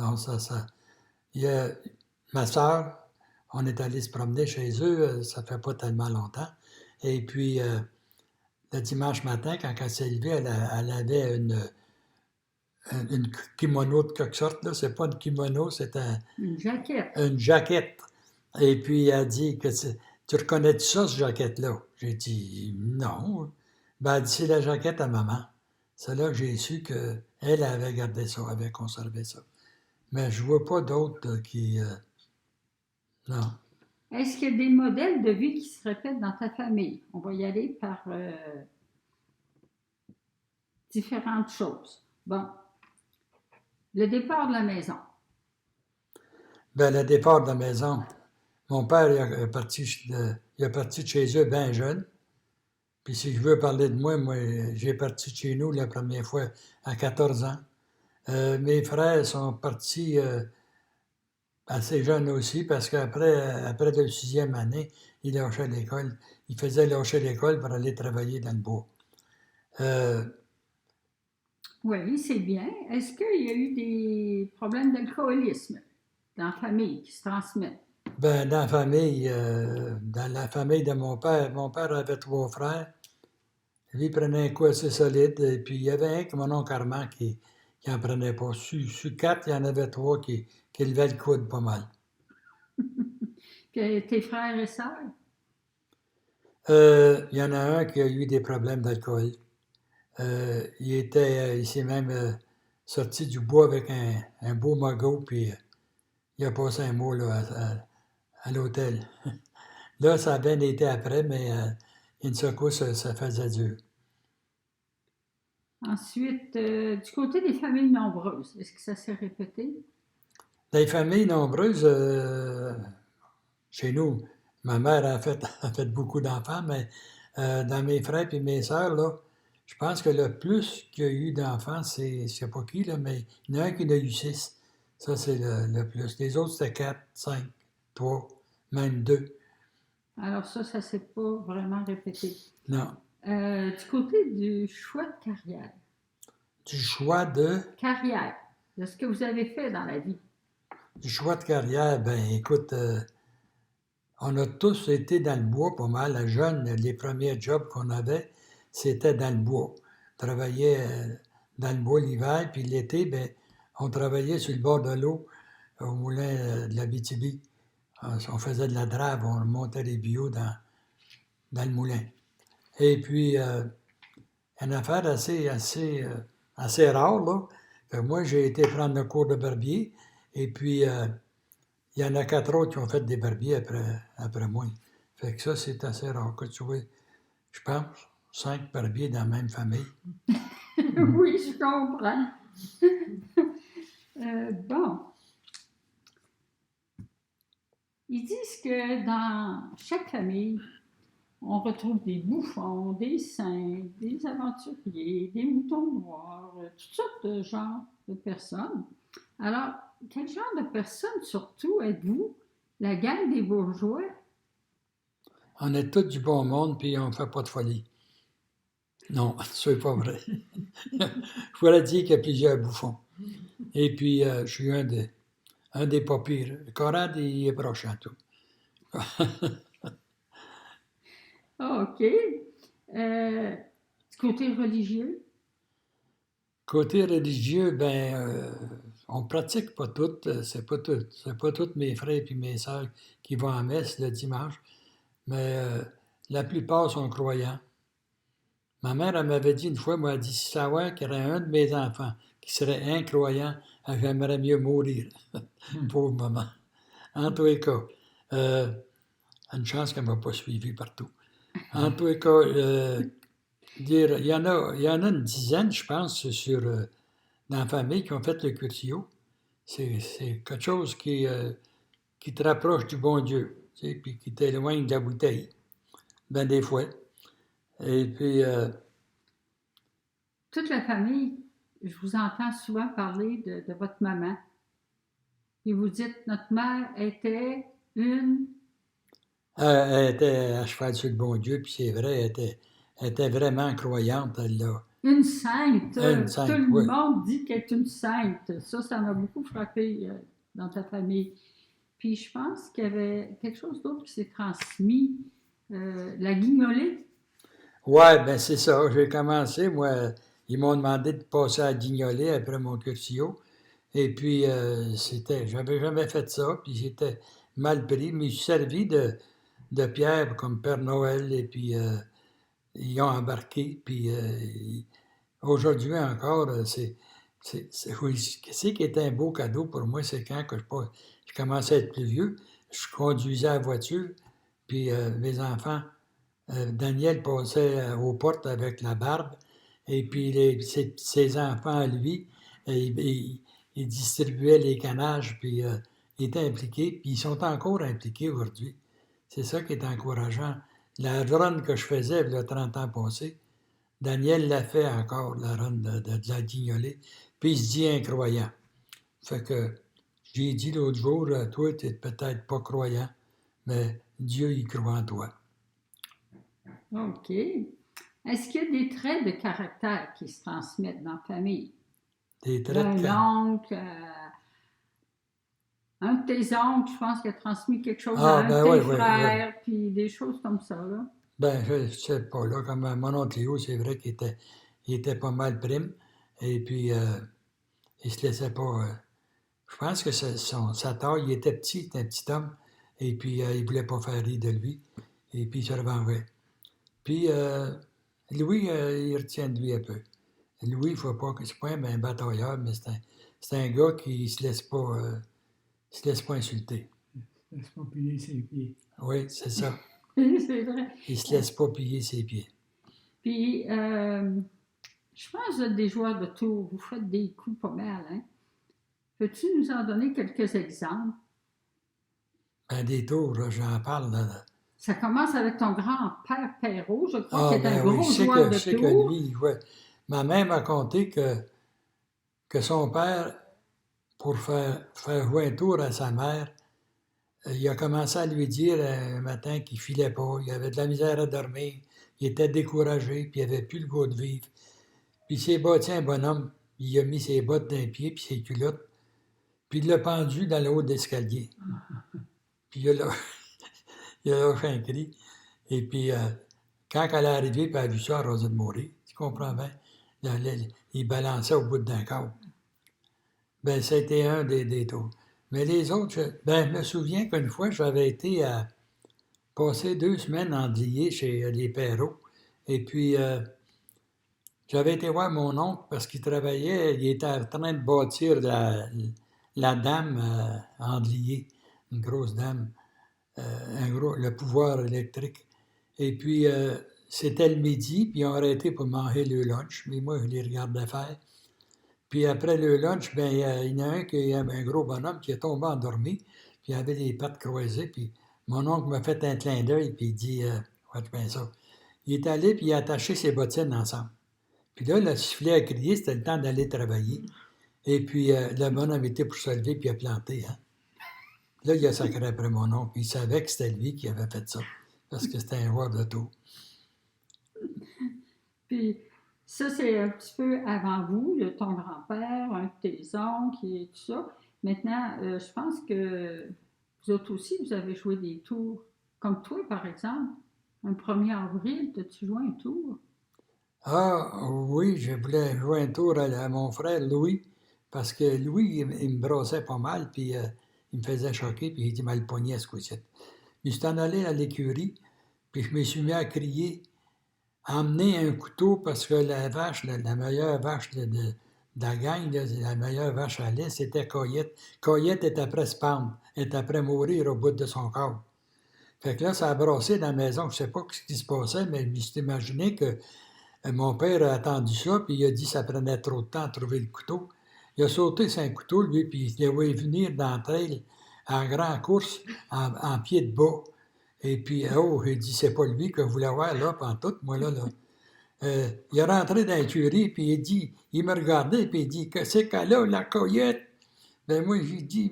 Non, ça. Il y a, ma sœur, on est allé se promener chez eux, ça fait pas tellement longtemps. Et puis, le dimanche matin, quand elle s'est levée, elle avait une kimono de quelque sorte, là. C'est pas une kimono, c'est Une jaquette. une jaquette. Et puis, elle a dit que tu reconnais ça, ce jaquette-là? J'ai dit non. Ben, elle dit c'est la jaquette à maman. C'est là que j'ai su qu'elle avait gardé ça, avait conservé ça. Mais je vois pas d'autres qui. Non. Est-ce qu'il y a des modèles de vie qui se répètent dans ta famille? On va y aller par différentes choses. Bon, le départ de la maison. Ben, le départ de la maison, mon père il est parti de chez eux bien jeune. Puis si je veux parler de moi, j'ai parti de chez nous la première fois à 14 ans. Mes frères sont partis assez jeunes aussi parce après la sixième année, ils lâchaient l'école. Ils faisaient lâcher l'école pour aller travailler dans le bois. Oui, c'est bien. Est-ce qu'il y a eu des problèmes d'alcoolisme dans la famille qui se transmettent? Ben, dans la famille de mon père avait 3 frères. Lui, il prenait un coup assez solide. Et puis, il y avait un, mon oncle Armand, qui en prenait pas. Sur 4, il y en avait 3 qui levaient le coude pas mal. Tes frères et sœurs? Il y en a un qui a eu des problèmes d'alcool. Il s'est même sorti du bois avec un beau magot, puis il a passé un mot là, à l'hôtel. Là, ça a bien été après, mais une secousse, ça faisait dur. Ensuite, du côté des familles nombreuses, est-ce que ça s'est répété? Dans les familles nombreuses, chez nous, ma mère a fait beaucoup d'enfants, mais dans mes frères et mes sœurs, là, je pense que le plus qu'il y a eu d'enfants, c'est, je sais pas qui, là, mais il y en a un qui en a eu 6. Ça, c'est le plus. Les autres, c'était 4, 5, 3, même 2. Alors ça s'est pas vraiment répété. Non. Du côté du choix de carrière. Du choix de... Carrière, de ce que vous avez fait dans la vie. Du choix de carrière, ben écoute, on a tous été dans le bois pas mal. À jeune, les premiers jobs qu'on avait, c'était dans le bois. On travaillait dans le bois l'hiver, puis l'été, ben, on travaillait sur le bord de l'eau au moulin de la BTB. On faisait de la drave, on montait les bio dans le moulin. Et puis, une affaire assez rare, là, que moi, j'ai été prendre le cours de barbier, et puis, il y en a 4 autres qui ont fait des barbiers après moi. Fait que ça, c'est assez rare que tu vois. Je pense 5 barbiers dans la même famille. Oui, je comprends. Bon. Ils disent que dans chaque famille, on retrouve des bouffons, des saints, des aventuriers, des moutons noirs, toutes sortes de genres de personnes. Alors, quel genre de personnes surtout êtes-vous? La gang des bourgeois? On est tous du bon monde, puis on ne fait pas de folie. Non, c'est pas vrai. Je pourrais dire qu'il y a plusieurs bouffons. Et puis, je suis un des pas pires. Le Corade, il est prochain, tout. OK. Du côté religieux? Côté religieux, ben, on pratique pas tout. C'est pas tous mes frères et mes sœurs qui vont à messe le dimanche, mais la plupart sont croyants. Ma mère, elle m'avait dit une fois, moi, elle dit, si savoir qu'il y aurait un de mes enfants qui serait incroyant, j'aimerais mieux mourir. Pauvre maman. En tous les cas, une chance qu'elle ne m'a pas suivi partout. En tous les cas, il y en a une dizaine, je pense, dans la famille qui ont fait le curtio. C'est quelque chose qui te rapproche du bon Dieu, tu sais, puis qui t'éloigne de la bouteille, ben des fois. Et puis, Toute la famille, je vous entends souvent parler de votre maman. Et vous dites, notre mère était une... elle était à cheval sur le bon Dieu, puis c'est vrai, elle était vraiment croyante. Une sainte. Une Tout sainte, le oui. monde dit qu'elle est une sainte. Ça m'a beaucoup frappé dans ta famille. Puis je pense qu'il y avait quelque chose d'autre qui s'est transmis. La guignolée. Ouais, ben c'est ça. J'ai commencé, moi, ils m'ont demandé de passer à Guignolet après mon curcio. Et puis, j'avais jamais fait ça, puis j'étais mal pris, mais je suis servi de Pierre comme Père Noël, et puis ils ont embarqué, puis aujourd'hui encore, oui, ce qui était un beau cadeau pour moi, c'est quand que je commençais à être plus vieux, je conduisais la voiture, puis mes enfants, Daniel passait aux portes avec la barbe, et puis ses enfants, lui, ils distribuaient les canages, puis ils étaient impliqués, puis ils sont encore impliqués aujourd'hui. C'est ça qui est encourageant. La run que je faisais il y a 30 ans passés, Daniel l'a fait encore, la run de la guignolée, puis il se dit incroyant. Fait que j'ai dit l'autre jour, toi, tu n'es peut-être pas croyant, mais Dieu, il croit en toi. OK. Est-ce qu'il y a des traits de caractère qui se transmettent dans la famille? Des traits de D'un caractère. oncle, un de tes oncles, je pense qu'il a transmis quelque chose à Ah, un de ben tes oui, oui, oui. frères, puis des choses comme ça, là. Ben, je sais pas, là, comme mon oncle Léo, c'est vrai il était pas mal prime, et puis il se laissait pas. Je pense que sa taille, il était petit, c'était un petit homme, et puis il voulait pas faire rire de lui, et puis il se revanchait. Puis Louis, il retient de lui un peu. Louis, il faut pas que c'est pas un batailleur, mais c'est un gars qui se laisse pas insulter. Laisse pas plier ses pieds. Oui, c'est ça. C'est vrai. Il se laisse pas piller ses pieds. Puis, je pense que vous êtes des joueurs de tours. Vous faites des coups pas mal, hein? Peux-tu nous en donner quelques exemples? Ben, des tours, là, j'en parle. Là. Ça commence avec ton grand-père Perrault, je crois, Ah, qui est un ben oui, gros joueur de je sais que tours. lui, il jouait. Ma mère m'a conté que son père, pour faire jouer un tour à sa mère, il a commencé à lui dire un matin qu'il filait pas, il avait de la misère à dormir, il était découragé, puis il avait plus le goût de vivre. Puis il s'est bâti un bonhomme, il a mis ses bottes d'un pied, puis ses culottes, puis il l'a pendu dans le haut de l'escalier. Puis il a lâché un cri. Et puis, quand elle est arrivée, puis elle a vu ça, elle a osé de mourir. Tu comprends bien? Il balançait au bout d'un câble. Ben, c'était un des tours. Mais les autres, je me souviens qu'une fois, j'avais été à passer 2 semaines en Andlier chez les Perrault. Et puis, j'avais été voir mon oncle parce qu'il travaillait, il était en train de bâtir la dame Andlier, une grosse dame, le pouvoir électrique. Et puis, c'était le midi, puis ils ont arrêté pour manger le lunch, mais moi, je les regardais faire. Puis après le lunch, ben, il y en a un qui est un gros bonhomme qui est tombé endormi, puis il avait les pattes croisées, puis mon oncle m'a fait un clin d'œil, puis il dit, watch bien ça. Il est allé, puis il a attaché ses bottines ensemble. Puis là, le sifflet a crié, c'était le temps d'aller travailler. Et puis, le bonhomme était pour se lever, puis il a planté. Hein. Là, il a sacré après mon oncle, puis il savait que c'était lui qui avait fait ça, parce que c'était un joueur de tour. Puis, ça, c'est un petit peu avant vous, ton grand-père, un de tes oncles et tout ça. Maintenant, je pense que vous autres aussi, vous avez joué des tours. Comme toi, par exemple. Un 1er avril, as-tu joué un tour? Ah oui, je voulais jouer un tour à mon frère Louis, parce que Louis, il me brossait pas mal, puis il me faisait choquer, puis il dit mal pogné à ce coup-ci. Puis je suis en allé à l'écurie, puis je me suis mis à crier, emmener un couteau, parce que la vache, la meilleure vache de la gang, là, la meilleure vache à lait, c'était Coyette. Coyette est après se pendre, est après mourir au bout de son corps. Fait que là, ça a brassé dans la maison. Je sais pas ce qui se passait, mais je me suis imaginé que mon père a attendu ça, puis il a dit que ça prenait trop de temps à trouver le couteau. Il a sauté sur un couteau, lui, puis il a voulu venir dans le trail en grande course, en pied de bas. Et puis, oh, j'ai dit, c'est pas lui que je voulais voir là, pantoute, moi là. Il est rentré dans l'écurie, puis il me regardait, puis il dit, que c'est qu'elle a, la Coyette? Ben moi, j'ai dit,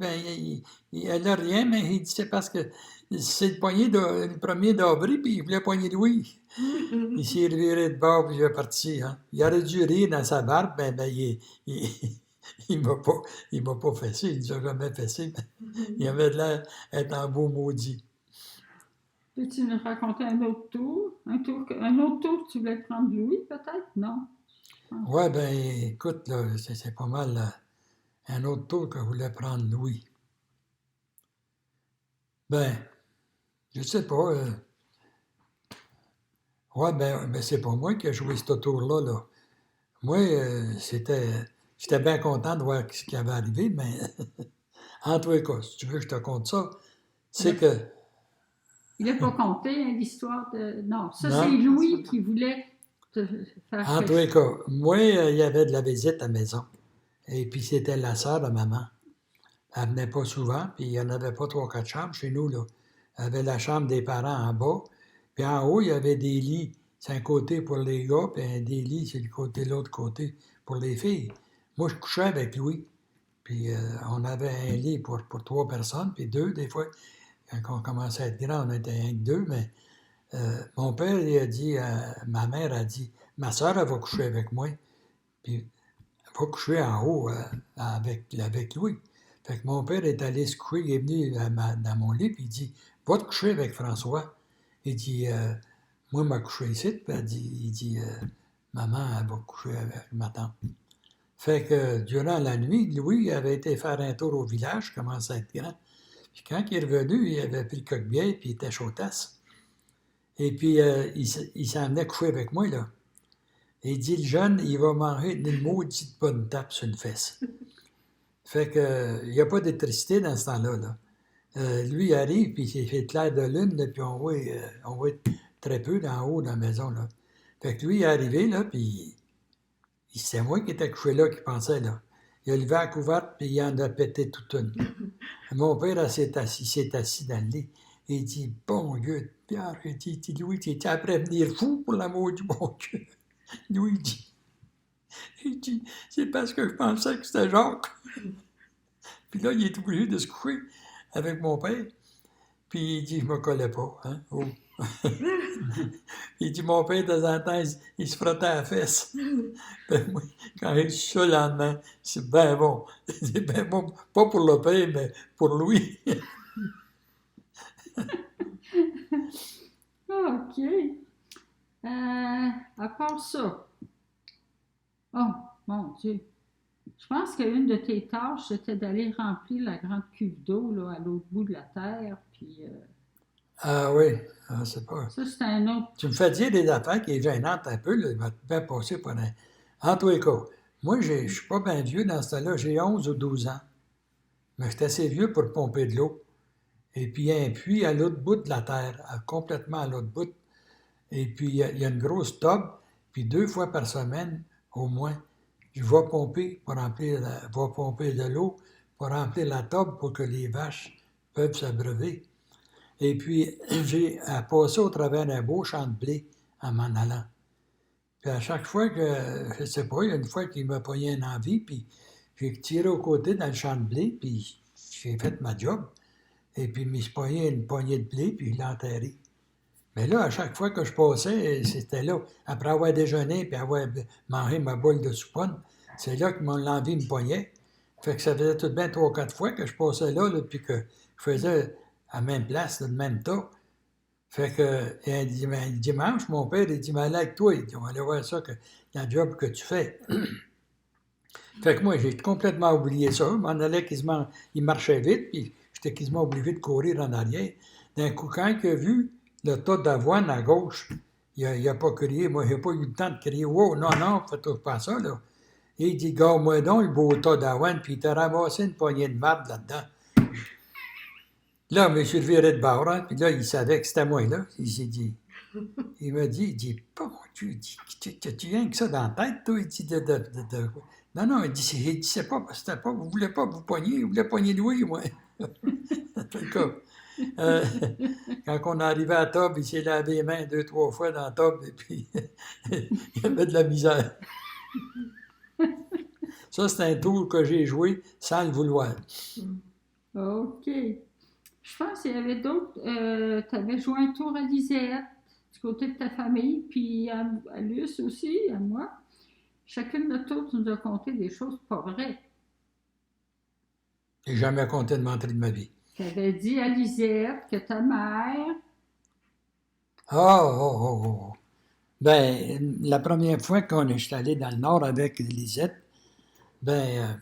elle n'a rien, mais il dit, c'est parce que c'est le premier d'avril, puis il voulait poigner Louis. Il s'est reviré de bord, puis il est parti. Hein. Il aurait dû rire dans sa barbe, il, il m'a pas fessé, il nous a jamais fessé. Il avait de l'air d'être en beau maudit. Peux-tu nous raconter un autre tour? Un autre tour que tu voulais prendre Louis, peut-être? Non? Ouais, ben écoute, là, c'est pas mal un autre tour que voulait prendre Louis. Ben, je sais pas. Ouais, ben c'est pas moi qui ai joué ce tour-là, là. Moi, j'étais bien content de voir ce qui avait arrivé, mais en tous les cas, si tu veux que je te conte ça, c'est que, Il n'a pas compté hein, l'histoire de... Non, ça c'est non, Louis qui voulait te faire en tous les cas, moi, il y avait de la visite à la maison. Et puis c'était la sœur de maman. Elle venait pas souvent, puis il n'y en avait pas 3-4 chambres chez nous, là. Il y avait la chambre des parents en bas, puis en haut, il y avait des lits. C'est un côté pour les gars, puis des lits, c'est l'autre côté pour les filles. Moi, je couchais avec Louis. Puis on avait un lit pour 3 personnes, puis 2 des fois. Quand on commençait à être grand, on était rien que 2, mais mon père, il a dit, ma mère a dit, ma soeur, elle va coucher avec moi, puis elle va coucher en haut avec Louis. Fait que mon père est allé se coucher, il est venu dans mon lit, puis il dit, va te coucher avec François. Il dit, moi, je m'a couché ici, puis il dit, maman, elle va coucher avec ma tante. Fait que durant la nuit, Louis avait été faire un tour au village, commençait à être grand. Puis quand il est revenu, il avait pris le coq-bière, puis il était chaudasse. Et puis, il s'en venait coucher avec moi, là. Et il dit, le jeune, il va manger une maudite bonne tape sur une fesse. Fait que, il n'y a pas d'électricité dans ce temps-là, là. Lui, il arrive, puis il fait clair de lune, là, puis on voit très peu d'en haut dans la maison, là. Fait que lui, il est arrivé, là, puis c'est moi qui étais couché là, qui pensais, là. Il a levé la couverte, puis il en a pété toute une. Mon père s'est assis dans le lit. Il dit, bon Dieu, Pierre, il dit, Louis, tu es après venir fou pour l'amour du bon Dieu. Louis il dit, c'est parce que je pensais que c'était Jacques. Puis là, il est obligé de se coucher avec mon père. Puis il dit, je me collais pas, hein. Oh. Il dit, mon père, de temps en temps, il se frottait à la fesse. Ben, moi, quand je suis ça le lendemain, c'est bien bon. C'est bien bon, pas pour le père, mais pour Louis. OK. À part ça, oh, mon Dieu. Je pense qu'une de tes tâches, c'était d'aller remplir la grande cuve d'eau là, à l'autre bout de la terre. Puis, Ah oui, c'est pas. ça, c'était un autre. Tu me fais dire des affaires qui est gênantes un peu, là, il va bien passer par un. En tous les cas, moi, je suis pas bien vieux dans ce temps-là, j'ai 11 ou 12 ans. Mais je suis assez vieux pour pomper de l'eau. Et puis, il y a un puits à l'autre bout de la terre, complètement à l'autre bout. Et puis, il y a une grosse tube, puis 2 fois par semaine, au moins, je vais pomper de l'eau pour remplir la tube pour que les vaches peuvent s'abreuver. Et puis, j'ai passé au travers d'un beau champ de blé en m'en allant. Puis à chaque fois que, je sais pas, il y a une fois qu'il m'a pogné une envie, puis j'ai tiré au côté dans le champ de blé, puis j'ai fait ma job. Et puis, il me suis pogné une poignée de blé, puis il l'a enterré. Mais là, à chaque fois que je passais, c'était là. Après avoir déjeuné puis avoir mangé ma boule de souponne, c'est là que mon envie me pognait. Fait que ça faisait tout de bien 3 ou 4 fois que je passais là, puis que je faisais à la même place, le même tas. Fait que et un dimanche, mon père, il dit, mais allez avec toi, il dit, on va aller voir ça, la job que tu fais. Fait que moi, j'ai complètement oublié ça. Je m'en allais quasiment, il marchait vite, puis j'étais quasiment obligé de courir en arrière. D'un coup, quand il a vu le tas d'avoine à gauche, il a pas crié. Moi, j'ai pas eu le temps de crier, wow, non, non, faites pas ça, là. Et il dit, garde-moi donc le beau tas d'avoine, puis il t'a ramassé une poignée de marde là-dedans. Là, M. viré de bord, hein, puis là, il savait que c'était moi, là. Il s'est dit, il m'a dit, bon Dieu, tu viens que ça dans la tête, toi? Il dit, non, non, il dit, c'est pas, vous voulez pas vous poigner, vous voulez poigner Louis, moi. En tout cas, quand on est arrivé à la table, il s'est lavé les mains 2-3 fois dans la table, et puis il y avait de la misère. Ça, c'est un tour que j'ai joué sans le vouloir. OK. Je pense qu'il y avait d'autres. Tu avais joué un tour à Lisette, du côté de ta famille, puis à Luce aussi, à moi. Chacune de notre tour, tu nous as conté des choses pas vraies. J'ai jamais compté de mentir de ma vie. Tu avais dit à Lisette que ta mère. Oh, oh, oh, oh. Ben, la première fois qu'on est allé dans le Nord avec Lisette, ben,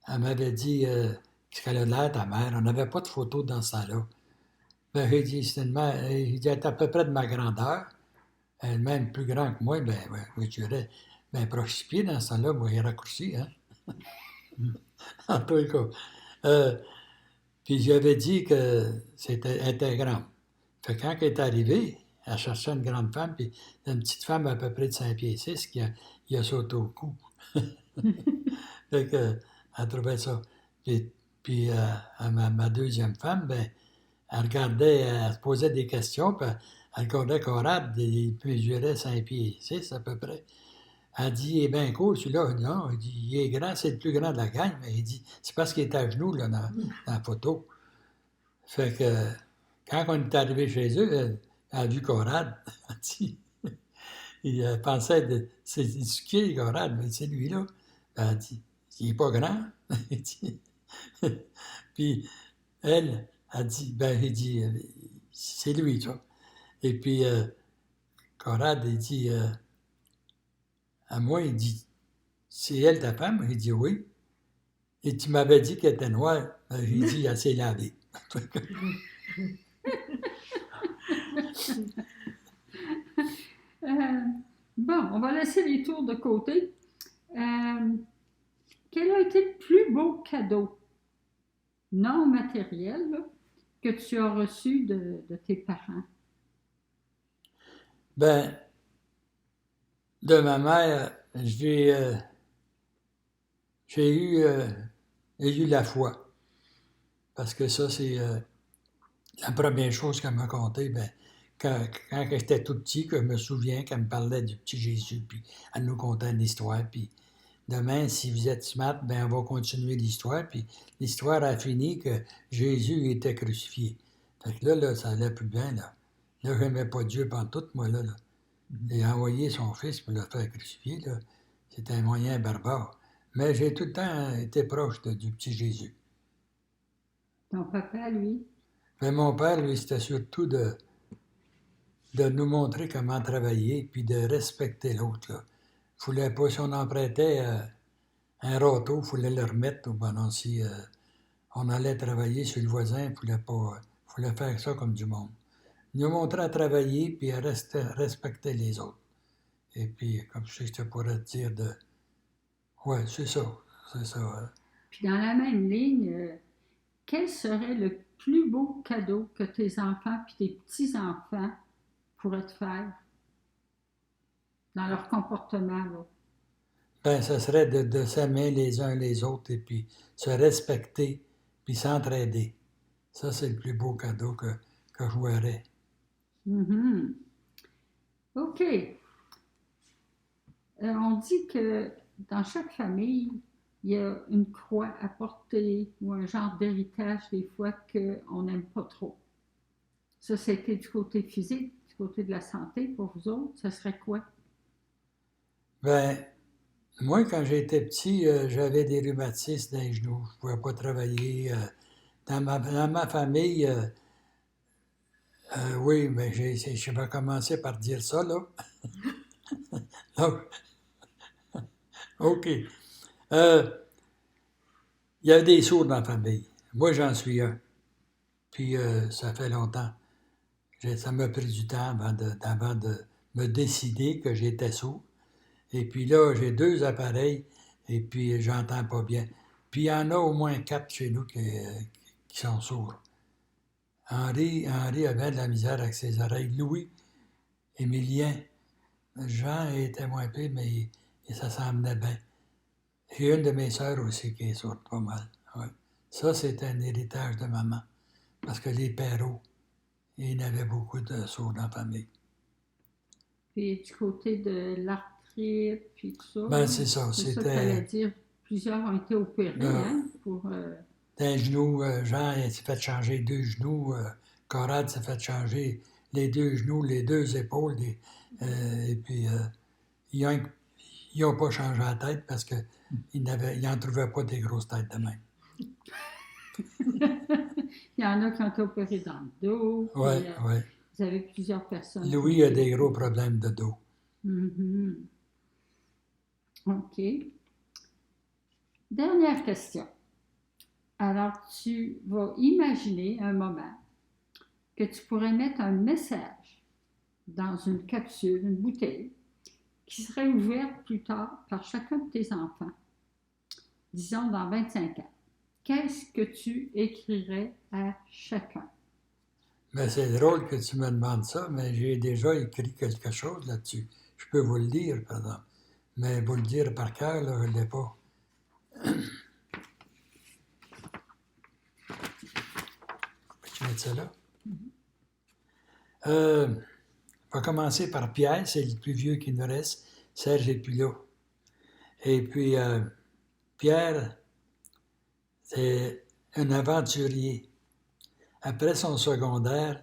elle m'avait dit qu'elle a l'air ta mère. On n'avait pas de photo dans ce temps-là. Ben, j'ai dit, c'est une mère, il dit, elle est à peu près de ma grandeur. Elle est même plus grande que moi. Ben, ouais, oui, je dirais, ben, proche 6 pieds dans ce temps-là, moi, il est raccourci, hein. En tout cas. Euh, Puis j'avais dit que elle était grande. Fait que quand elle est arrivée, elle cherchait une grande femme, puis une petite femme à peu près de 5 pieds 6 qui a sauté au cou. Fait que, elle trouvait ça. Puis à ma deuxième femme, ben, elle regardait, elle se posait des questions, puis elle regardait Conrad, il mesurait 5 pieds 6 à peu près. Elle dit, il est bien cool celui-là. Non, il dit, il est grand, c'est le plus grand de la gang, mais il dit, c'est parce qu'il est à genoux là, dans la photo. Fait que quand on est arrivé chez eux, elle a vu Conrad. Elle dit, il pensait, c'est qui Conrad? Mais c'est lui-là. Elle a dit, il n'est pas grand. Elle dit, puis elle a dit, ben, il dit, c'est lui, ça. Et puis Conrad, il dit, à moi, il dit, c'est elle ta femme? Il dit, oui. Et tu m'avais dit qu'elle était noire. J'ai dit, elle s'est lavée. Euh, bon, on va laisser les tours de côté. Quel a été le plus beau cadeau non matériel là, que tu as reçu de tes parents? Ben, de ma mère, j'ai eu la foi. Parce que ça, c'est la première chose qu'elle m'a conté. Ben, quand j'étais tout petit, que je me souviens qu'elle me parlait du petit Jésus, puis elle nous contait une histoire. Puis demain, si vous êtes smart, ben, on va continuer l'histoire. Puis l'histoire a fini que Jésus était crucifié. Fait que là, ça allait plus bien, là. Là, j'aimais pas Dieu pendant tout, moi, là. Il a envoyé son fils pour le faire crucifier, là. C'était un moyen barbare. Mais j'ai tout le temps été proche du petit Jésus. Ton papa, lui? Mais mon père, lui, c'était surtout de nous montrer comment travailler puis de respecter l'autre. Là. Voulait pas, si on empruntait un râteau, il fallait le remettre. Ou ben non, si on allait travailler sur le voisin, il fallait faire ça comme du monde. Il nous montrait à travailler puis à respecter les autres. Et puis, comme ça, je te pourrais te dire de. Ouais, c'est ça. C'est ça. Puis dans la même ligne, quel serait le plus beau cadeau que tes enfants puis tes petits-enfants pourraient te faire dans leur comportement, là? Ben, ça serait de s'aimer les uns les autres et puis se respecter puis s'entraider. Ça, c'est le plus beau cadeau que je jouerais. Mhm. OK. On dit que dans chaque famille, il y a une croix à porter ou un genre d'héritage des fois qu'on n'aime pas trop. Ça, c'était du côté physique, du côté de la santé pour vous autres. Ça serait quoi? Ben, moi, quand j'étais petit, j'avais des rhumatismes dans les genoux. Je ne pouvais pas travailler. Dans ma famille, oui, mais je vais commencer par dire ça, là. Donc, OK. Il y a des sourds dans la famille. Moi, j'en suis un. Puis, ça fait longtemps. Ça m'a pris du temps avant de me décider que j'étais sourd. Et puis là, j'ai 2 appareils et puis j'entends pas bien. Puis il y en a au moins 4 chez nous qui sont sourds. Henri avait de la misère avec ses oreilles. Louis, Émilien, Jean était moins pire, mais ça s'emmenait bien. J'ai une de mes sœurs aussi qui est sourde pas mal. Ouais. Ça, c'est un héritage de maman. Parce que les Perrault, il y en avait beaucoup de sourds dans la famille. Puis du côté de l'arthrite, arthrite, puis tout ça. Ben, c'est ça. C'est ça que C'était t'allais dire. Plusieurs ont été opérés, hein, pour... d'un genou. Jean il s'est fait changer 2 genoux. Conrad s'est fait changer les 2 genoux, les 2 épaules. Et puis, ils n'ont pas changé la tête parce qu'ils n'en trouvaient pas des grosses têtes de même. Il y en a qui ont été opérés dans le dos. Puis, Oui, oui. vous avez plusieurs personnes. Louis a des gros problèmes de dos. Mm-hmm. OK. Dernière question. Alors, tu vas imaginer un moment que tu pourrais mettre un message dans une capsule, une bouteille, qui serait ouverte plus tard par chacun de tes enfants, disons dans 25 ans. Qu'est-ce que tu écrirais à chacun? Mais c'est drôle que tu me demandes ça, mais j'ai déjà écrit quelque chose là-dessus. Je peux vous le dire, par exemple. Mais vous le dire par cœur, là, je ne l'ai pas. Peux-tu mettre ça là? On va commencer par Pierre, c'est le plus vieux qui nous reste. Serge n'est plus là. Et puis, Pierre, c'est un aventurier. Après son secondaire,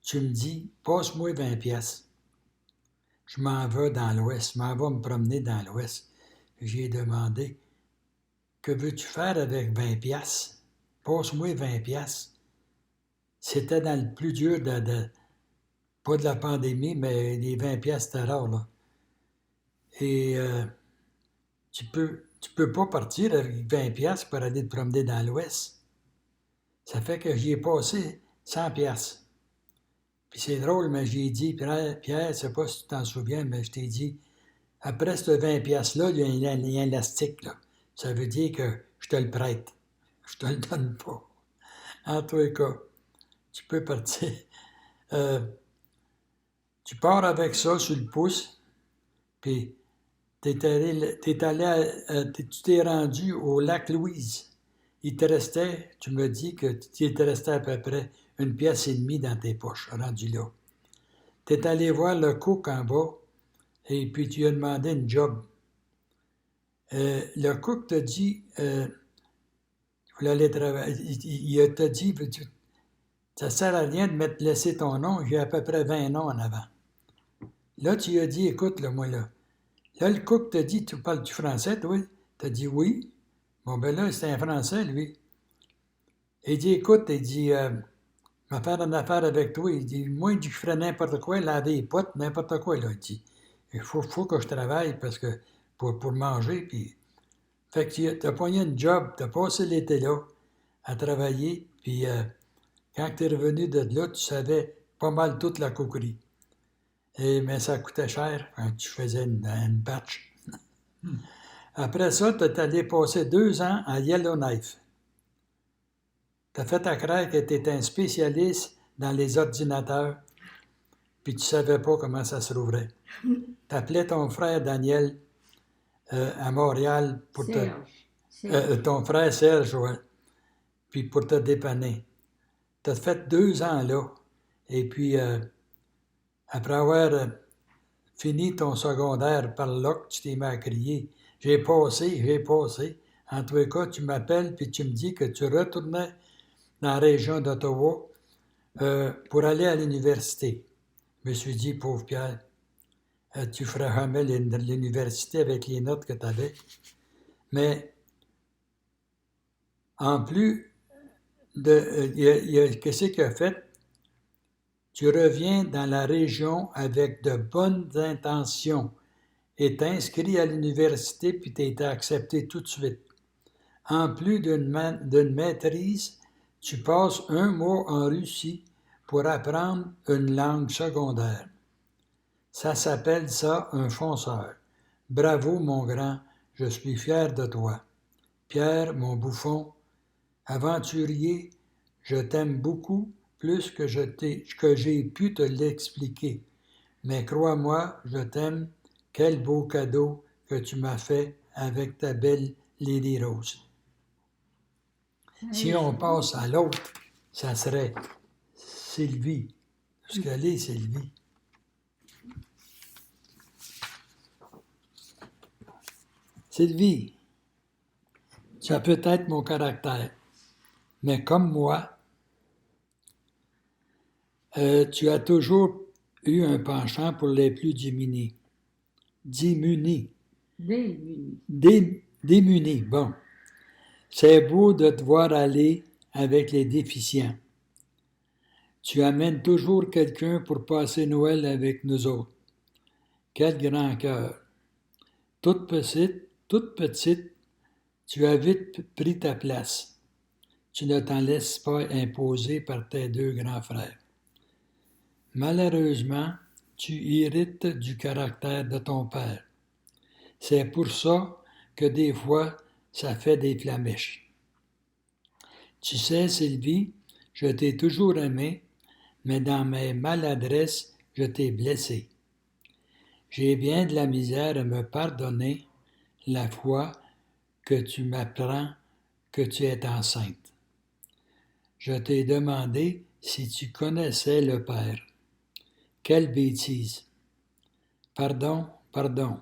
tu me dis, passe-moi 20 pièces. Je m'en vais dans l'Ouest, je m'en vais me promener dans l'Ouest. J'ai demandé, que veux-tu faire avec 20 pièces? Passe-moi 20 pièces. C'était dans le plus dur pas de la pandémie, mais les 20 pièces c'était rare, là. Et tu peux pas partir avec 20 pièces pour aller te promener dans l'Ouest. Ça fait que j'y ai passé 100 pièces. Puis c'est drôle, mais j'ai dit, Pierre, je sais pas si tu t'en souviens, mais je t'ai dit, après ce 20 pièces-là, il y a un élastique, là. Ça veut dire que je te le prête. Je te le donne pas. En tous les cas, tu peux partir. Tu pars avec ça sur le pouce, puis tu t'es rendu au lac Louise. Il te restait, tu me dis que tu te restait à peu près 1,5 pièce dans tes poches, rendu là. Tu es allé voir le cook en bas, et puis tu lui as demandé une job. Le cook t'a dit, il t'a dit, ça sert à rien de laisser ton nom, j'ai à peu près 20 noms en avant. Là, tu lui as dit, écoute, là, moi, là. Là, le cook t'a dit, tu parles-tu français, toi? T'as dit oui. Bon, ben là, c'est un Français, lui. Il dit, écoute, il dit, je vais faire une affaire avec toi. Il dit, moi, il dit, je ferais n'importe quoi, laver les potes, n'importe quoi, là. Il dit, il faut que je travaille parce que pour manger, puis... Fait que tu as pogné une job, tu as passé l'été là à travailler, puis quand tu es revenu de là, tu savais pas mal toute la coquerie. Mais ça coûtait cher quand tu faisais une batch. Après ça, tu es allé passer 2 ans à Yellowknife. Tu as fait à croire que tu étais un spécialiste dans les ordinateurs, puis tu savais pas comment ça se rouvrait. Tu appelais ton frère Daniel à Montréal pour ton frère Serge, ouais, puis pour te dépanner. Tu as fait 2 ans là, et puis après avoir fini ton secondaire par là, que tu t'es mis à crier, j'ai passé. En tous les cas, tu m'appelles puis tu me dis que tu retournais dans la région d'Ottawa pour aller à l'université. Je me suis dit, pauvre Pierre, tu ne feras jamais l'université avec les notes que tu avais. Mais en plus qu'est-ce qu'il a fait? Tu reviens dans la région avec de bonnes intentions et t'inscris à l'université puis tu as été accepté tout de suite. En plus d'une maîtrise, tu passes 1 mois en Russie pour apprendre une langue secondaire. Ça s'appelle ça un fonceur. Bravo mon grand, je suis fier de toi. Pierre, mon bouffon, aventurier, je t'aime beaucoup plus que j'ai pu te l'expliquer. Mais crois-moi, je t'aime. Quel beau cadeau que tu m'as fait avec ta belle Lily Rose. Si on passe à l'autre, ça serait Sylvie. Parce qu'elle est Sylvie. Sylvie, tu as peut-être mon caractère, mais comme moi, tu as toujours eu un penchant pour les plus démunis. Démunis. Démunis, bon. C'est beau de te voir aller avec les déficients. Tu amènes toujours quelqu'un pour passer Noël avec nous autres. Quel grand cœur. Toute petite, tu as vite pris ta place. Tu ne t'en laisses pas imposer par tes deux grands frères. Malheureusement, tu hérites du caractère de ton père. C'est pour ça que des fois, ça fait des flamèches. Tu sais, Sylvie, je t'ai toujours aimé, mais dans mes maladresses, je t'ai blessé. J'ai bien de la misère à me pardonner la fois que tu m'apprends que tu es enceinte. Je t'ai demandé si tu connaissais le Père. Quelle bêtise! Pardon, pardon.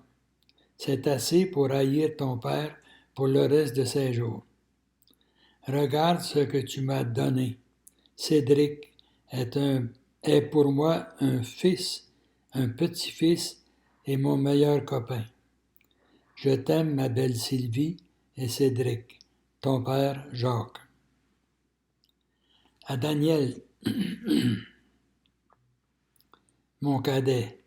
C'est assez pour haïr ton Père pour le reste de ses jours. Regarde ce que tu m'as donné. Cédric est pour moi un fils, un petit-fils et mon meilleur copain. Je t'aime, ma belle Sylvie et Cédric, ton père Jacques. À Daniel, mon cadet.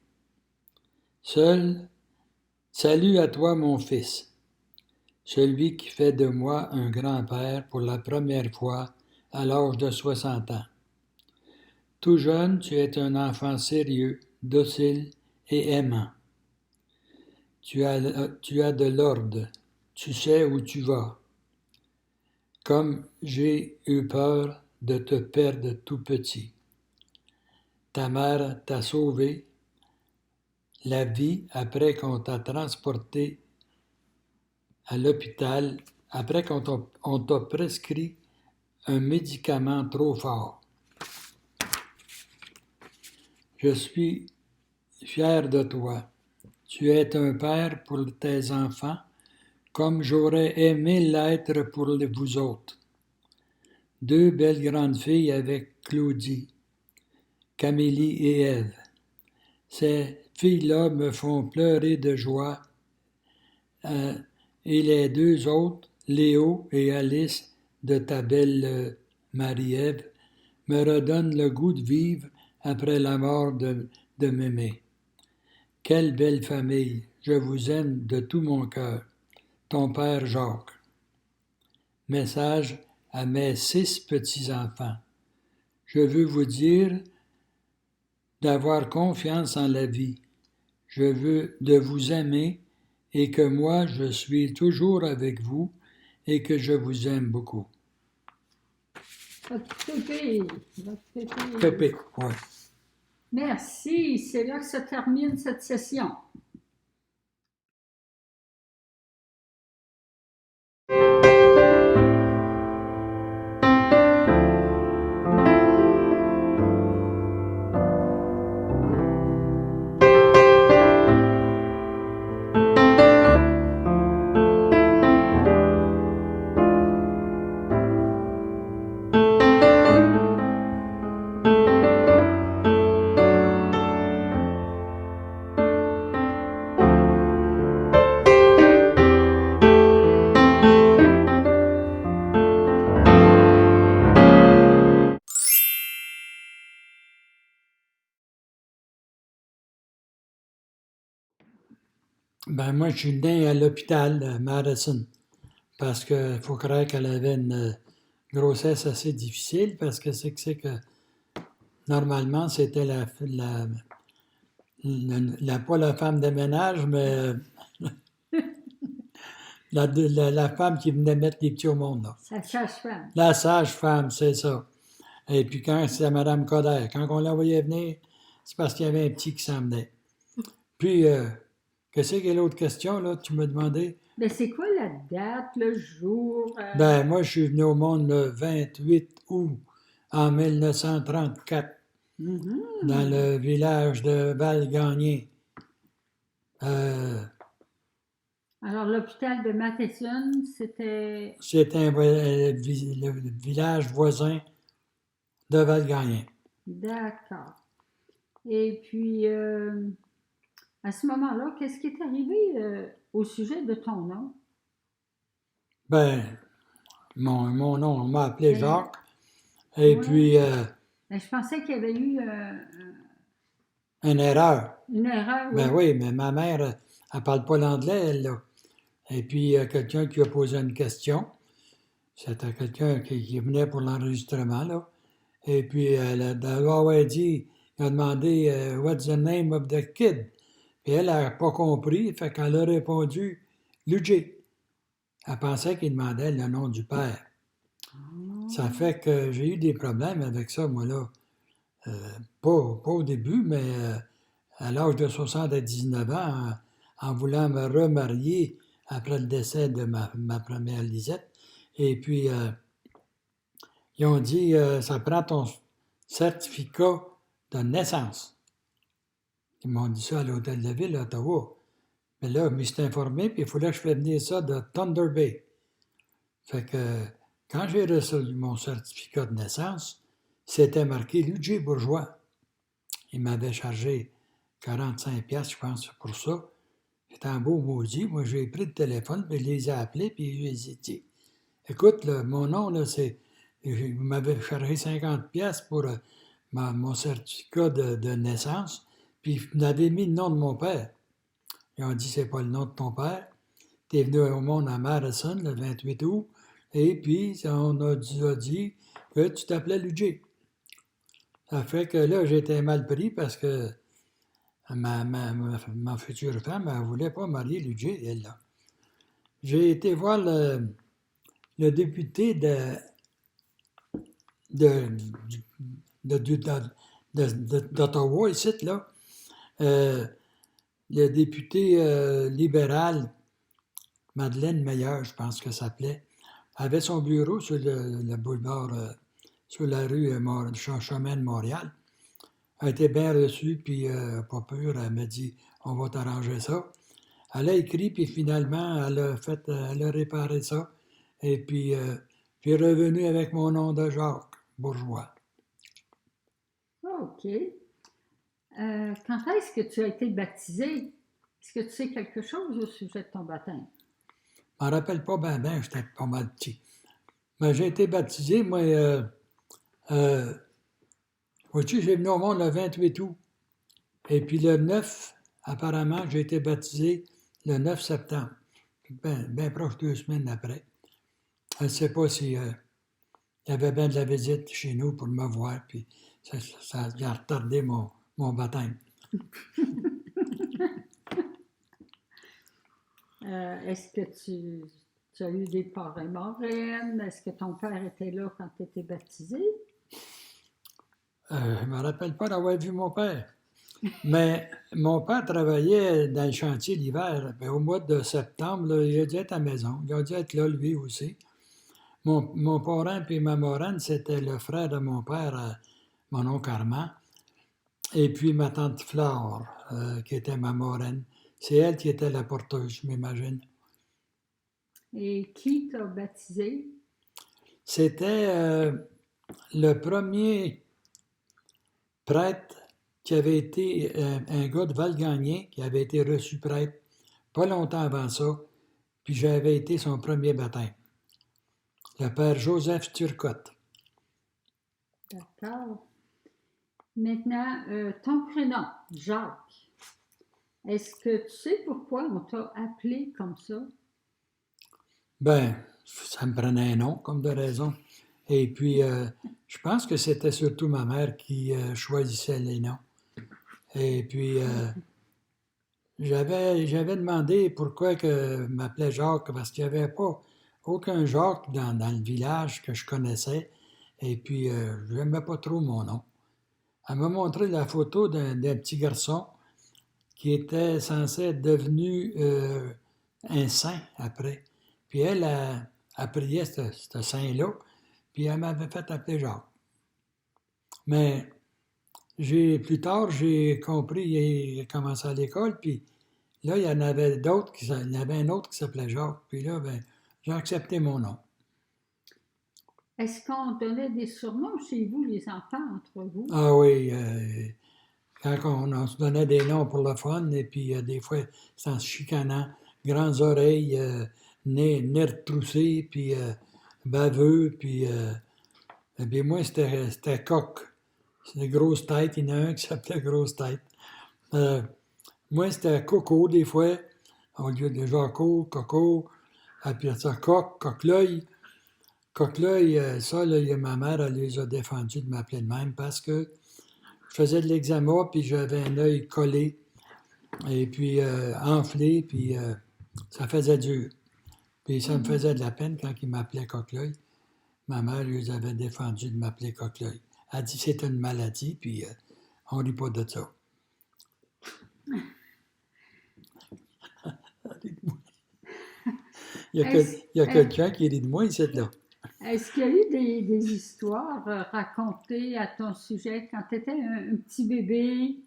Salut à toi, mon fils, celui qui fait de moi un grand-père pour la première fois à l'âge de 60 ans. Tout jeune, tu es un enfant sérieux, docile et aimant. Tu as de l'ordre, tu sais où tu vas. Comme j'ai eu peur de te perdre tout petit. Ta mère t'a sauvé la vie après qu'on t'a transporté à l'hôpital, après qu'on t'a prescrit un médicament trop fort. Je suis fier de toi. Tu es un père pour tes enfants, comme j'aurais aimé l'être pour vous autres. Deux belles grandes filles avec Claudie, Camélie et Ève. Ces filles-là me font pleurer de joie. Et les deux autres, Léo et Alice, de ta belle Marie-Ève, me redonnent le goût de vivre après la mort de mémé. Quelle belle famille! Je vous aime de tout mon cœur. Ton père Jacques. Message à mes 6 petits-enfants. Je veux vous dire d'avoir confiance en la vie. Je veux de vous aimer et que moi je suis toujours avec vous et que je vous aime beaucoup. Pépé, oui. Merci, c'est là que se termine cette session. Ben moi, je suis né à l'hôpital de Madison parce qu'il faut croire qu'elle avait une grossesse assez difficile parce que c'est que normalement, c'était pas la femme de ménage, mais la femme qui venait mettre les petits au monde. Là. La sage-femme. La sage-femme, c'est ça. Et puis quand c'est Mme Coder, quand on la voyait venir, c'est parce qu'il y avait un petit qui s'en venait. Puis, qu'est-ce que l'autre question, là, tu m'as demandé? Mais c'est quoi la date, le jour? Ben, moi, je suis venu au monde le 28 août en 1934, dans le village de Val-Gagné. Alors, l'hôpital de Matheson, c'était... C'était le village voisin de Valgagnon. D'accord. Et puis, à ce moment-là, qu'est-ce qui est arrivé au sujet de ton nom? Ben, mon nom, on m'a appelé Ben, Jacques. Et ouais. puis, Ben, je pensais qu'il y avait eu une erreur. une erreur, Ben oui. oui, mais ma mère, elle parle pas l'anglais, elle, là. Et puis, il y a quelqu'un qui a posé une question. C'était quelqu'un qui venait pour l'enregistrement, là. Et puis, d'abord, elle dit, il a demandé, What's the name of the kid? Puis elle n'a pas compris, fait qu'elle a répondu, Luigi. Elle pensait qu'il demandait le nom du père. Ça Ah, fait que j'ai eu des problèmes avec ça, moi, là. Pas au début, mais à l'âge de 79 ans, en voulant me remarier après le décès de ma première Lisette. Et puis, ils ont dit, ça prend ton certificat de naissance. Ils m'ont dit ça à l'hôtel de ville à Ottawa. Mais là, je me suis informé, puis il fallait que je fasse venir ça de Thunder Bay. Fait que quand j'ai reçu mon certificat de naissance, c'était marqué Luigi Bourgeois. Il m'avait chargé 45$, je pense, pour ça. C'était un beau maudit. Moi, j'ai pris le téléphone, puis je les ai appelés, puis je les ai dit, écoute, là, mon nom, là, c'est. Vous m'avez chargé 50$ pour mon certificat de naissance, puis vous m'avez mis le nom de mon père. Ils ont dit, c'est pas le nom de ton père. Tu es venu au monde à Madison le 28 août, et puis on a dit que tu t'appelais Luigi. Ça fait que là, j'étais mal pris parce que ma future femme, elle ne voulait pas marier Luigi, elle, là. J'ai été voir le député de, d'Ottawa, ici, là. Euh, le député libéral, Madeleine Meilleur, je pense que ça s'appelait, avait son bureau sur le boulevard, sur la rue Chemin de Montréal. Elle a été bien reçue, puis pas peur, elle m'a dit, on va t'arranger ça. Elle a écrit, puis finalement, elle a réparé ça. Et puis, j'ai revenu avec mon nom de Jacques Bourgeois. OK. Quand est-ce que tu as été baptisé? Est-ce que tu sais quelque chose au sujet de ton baptême? Je m'en rappelle pas bien, j'étais pas mal petit. Mais j'ai été baptisé, moi, vois-tu, j'ai venu au monde le 28 août. Et puis le 9, apparemment, j'ai été baptisé le 9 septembre. Bien proche 2 semaines après. Je ne sais pas si il y avait bien de la visite chez nous pour me voir, puis ça a retardé mon baptême. Est-ce que tu as eu des parrains marraines? Est-ce que ton père était là quand tu étais baptisé? Je ne me rappelle pas d'avoir vu mon père. Mais mon père travaillait dans le chantier l'hiver. Ben, au mois de septembre, là, il a dû être à la maison. Il a dû être là, lui aussi. Mon parrain puis ma marraine, c'était le frère de mon père, mon oncle Armand. Et puis ma tante Flore, qui était ma marraine. C'est elle qui était la porteuse, je m'imagine. Et qui t'a baptisé? C'était le premier prêtre qui avait été un gars de Valgagnon, qui avait été reçu prêtre pas longtemps avant ça, puis j'avais été son premier baptême. Le père Joseph Turcotte. D'accord. Maintenant, ton prénom, Jacques. Est-ce que tu sais pourquoi on t'a appelé comme ça? Ben, ça me prenait un nom comme de raison. Et puis, je pense que c'était surtout ma mère qui choisissait les noms. Et puis, j'avais demandé pourquoi que m'appelait Jacques, parce qu'il n'y avait pas aucun Jacques dans le village que je connaissais. Et puis, je n'aimais pas trop mon nom. Elle m'a montré la photo d'un petit garçon qui était censé être devenu un saint après. Puis elle a prié ce saint-là, puis elle m'avait fait appeler Jacques. Mais plus tard, j'ai compris, il a commencé à l'école, puis Là, il y en avait d'autres, il y avait un autre qui s'appelait Jacques. Puis là, ben, j'ai accepté mon nom. Est-ce qu'on donnait des surnoms chez vous, les enfants, entre vous? Ah oui, quand on se donnait des noms pour le fun, et puis des fois, c'est en se chicanant. Grandes oreilles, nez retroussé, puis baveux, puis moi, c'était Coq. C'était Grosse Tête, il y en a un qui s'appelait Grosse Tête. Euh, Moi, c'était Coco, des fois, au lieu de Jaco, Coco, puis ça, Coq-l'œil. Coq-l'œil, ça, là, ma mère, elle les a défendus de m'appeler de même parce que je faisais de l'eczéma, puis j'avais un œil collé, et puis enflé, puis ça faisait dur. Puis ça me faisait de la peine quand ils m'appelaient Coq-l'œil. Ma mère les avait défendus de m'appeler Coq-l'œil. Elle dit que c'était une maladie, puis on ne rit pas de ça. Il y a quelqu'un qui rit de moi ici, là. Est-ce qu'il y a eu des histoires racontées à ton sujet quand tu étais un petit bébé?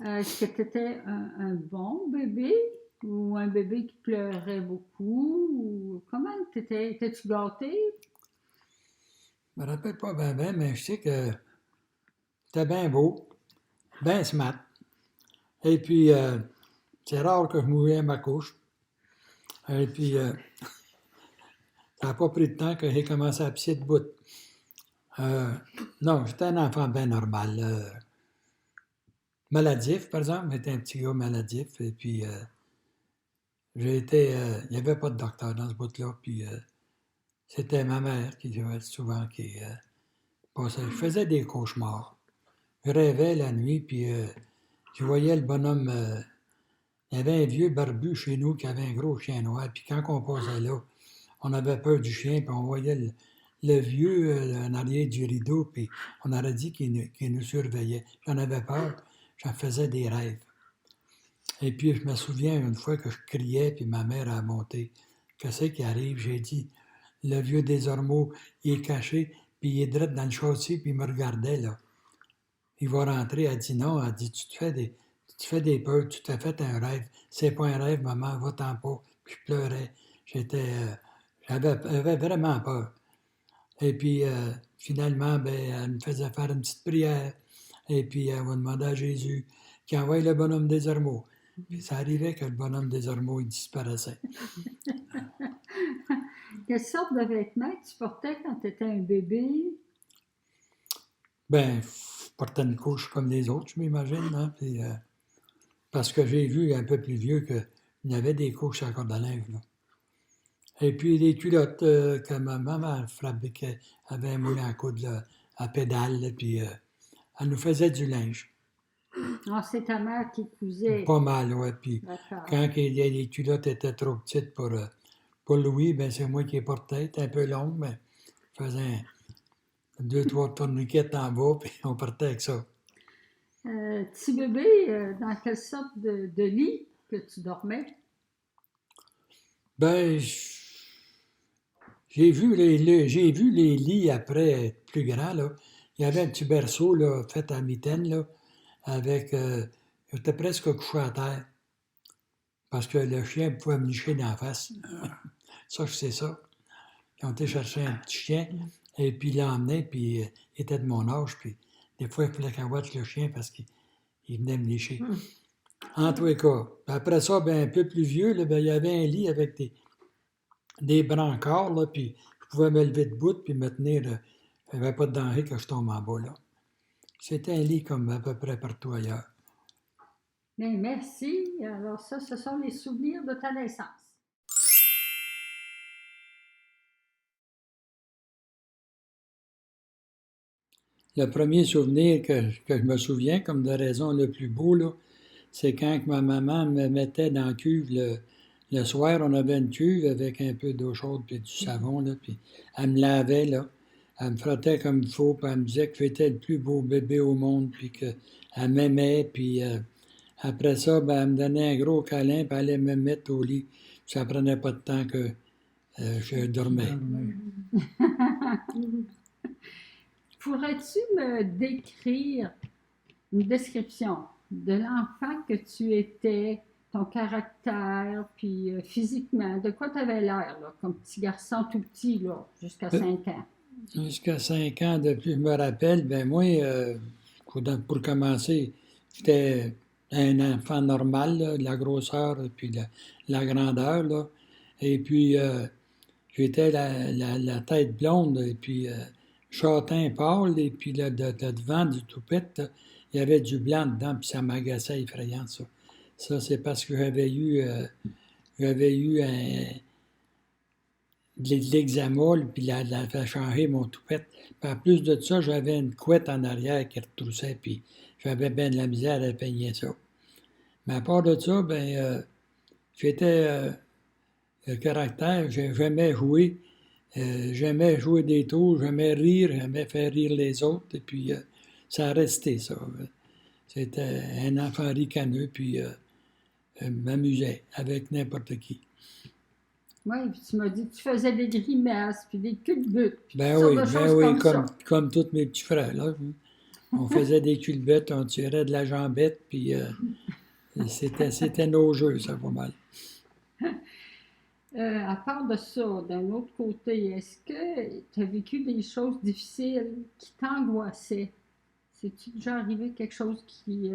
Est-ce que tu étais un bon bébé ou un bébé qui pleurait beaucoup? Ou comment étais-tu gâté? Je me rappelle pas bien, mais je sais que c'était bien beau, bien smart. Et puis, c'est rare que je mourais à ma couche. Et puis, ça n'a pas pris de temps que j'ai commencé à pisser de bout. Non, j'étais un enfant bien normal. Maladif, par exemple. J'étais un petit gars maladif. Et puis, il n'y avait pas de docteur dans ce bout-là. Puis, c'était ma mère qui disait souvent qui passait. Je faisais des cauchemars. Je rêvais la nuit, puis je voyais le bonhomme. Il y avait un vieux barbu chez nous qui avait un gros chien noir. Puis quand on passait là, on avait peur du chien, puis on voyait le vieux en arrière du rideau, puis on aurait dit qu'il nous surveillait. J'en avais peur, j'en faisais des rêves. Et puis je me souviens une fois que je criais, puis ma mère a monté. Qu'est-ce qui arrive? J'ai dit, le vieux des ormeaux, il est caché, puis il est direct dans le châssis, puis il me regardait, là. Il va rentrer, elle dit non, elle dit, tu te fais des peurs, tu t'es fait un rêve. C'est pas un rêve, maman, va-t'en pas. Puis je pleurais. J'avais vraiment peur. Et puis, finalement, ben, elle me faisait faire une petite prière. Et puis, elle va demander à Jésus qui envoie le bonhomme des ormeaux. Puis ça arrivait que le bonhomme des ormeaux, il disparaissait. Quelle sorte de vêtements tu portais quand tu étais un bébé? Ben, je portais une couche comme les autres, je m'imagine. Hein? Puis, parce que j'ai vu un peu plus vieux qu'il y avait des couches à corde à linge, là. Et puis les culottes que ma maman fabriquait, avait un moulin à coudre là, à pédale, là, puis elle nous faisait du linge. Ah, c'est ta mère qui cousait. Pas mal, ouais. Puis D'accord. quand les culottes étaient trop petites pour Louis, ben c'est moi qui les portais. C'était un peu long, mais je faisais 2, 3 tourniquets en bas, puis on partait avec ça. Petit bébé, dans quelle sorte de lit que tu dormais? Ben, j'ai vu les lits après être plus grands, là. Il y avait un petit berceau, là, fait à mitaine, là, avec... j'étais presque couché à terre, parce que le chien pouvait me licher dans la face. Ça, je sais ça. Ils ont été chercher un petit chien, et puis ils l'emmenaient, puis il était de mon âge, puis des fois, il fallait qu'on voie le chien parce qu'il venait me licher. En tous les cas. Puis après ça, ben, un peu plus vieux, là, ben, il y avait un lit avec des brancards, là, puis je pouvais me lever debout, puis me tenir. Il n'y avait pas de danger que je tombe en bas, là. C'était un lit comme à peu près partout ailleurs. Bien, merci. Alors ça, ce sont les souvenirs de ta naissance. Le premier souvenir que je me souviens, comme de raison le plus beau, là, c'est quand ma maman me mettait dans la cuve le soir. On avait une cuve avec un peu d'eau chaude puis du savon, là, puis elle me lavait, là. Elle me frottait comme il faut, puis elle me disait que j'étais le plus beau bébé au monde, puis qu'elle m'aimait, puis après ça, ben, elle me donnait un gros câlin, puis elle allait me mettre au lit. Ça prenait pas de temps que je dormais. Pourrais-tu me décrire une description de l'enfant que tu étais ton caractère, puis physiquement, de quoi tu avais l'air, là, comme petit garçon tout petit, là, jusqu'à Euh, 5 ans? Jusqu'à 5 ans de plus, je me rappelle, ben moi, pour commencer, j'étais un enfant normal, là, de la grosseur et puis la grandeur, là. Et puis, j'étais la tête blonde et puis châtain pâle, et puis là, devant du toupette, là, il y avait du blanc dedans, puis ça m'agaçait effrayant, ça. Ça, c'est parce que j'avais eu de l'eczémol, puis la fait changer mon toupette. Puis en plus de ça, j'avais une couette en arrière qui retroussait, puis j'avais bien de la misère à peigner ça. Mais à part de ça, ben, j'étais le caractère, j'aimais jouer des tours, j'aimais rire, j'aimais faire rire les autres, et puis ça a resté ça. C'était un enfant ricaneux, puis m'amusais avec n'importe qui. Oui, puis tu m'as dit que tu faisais des grimaces, puis des culbutes, puis toutes sortes de Ben choses oui, comme ça. comme tous mes petits frères, là. On faisait des culbettes, on tirait de la jambette, puis c'était nos jeux, ça, pas mal. À part de ça, d'un autre côté, est-ce que tu as vécu des choses difficiles qui t'angoissaient? C'est-tu déjà arrivé quelque chose qui,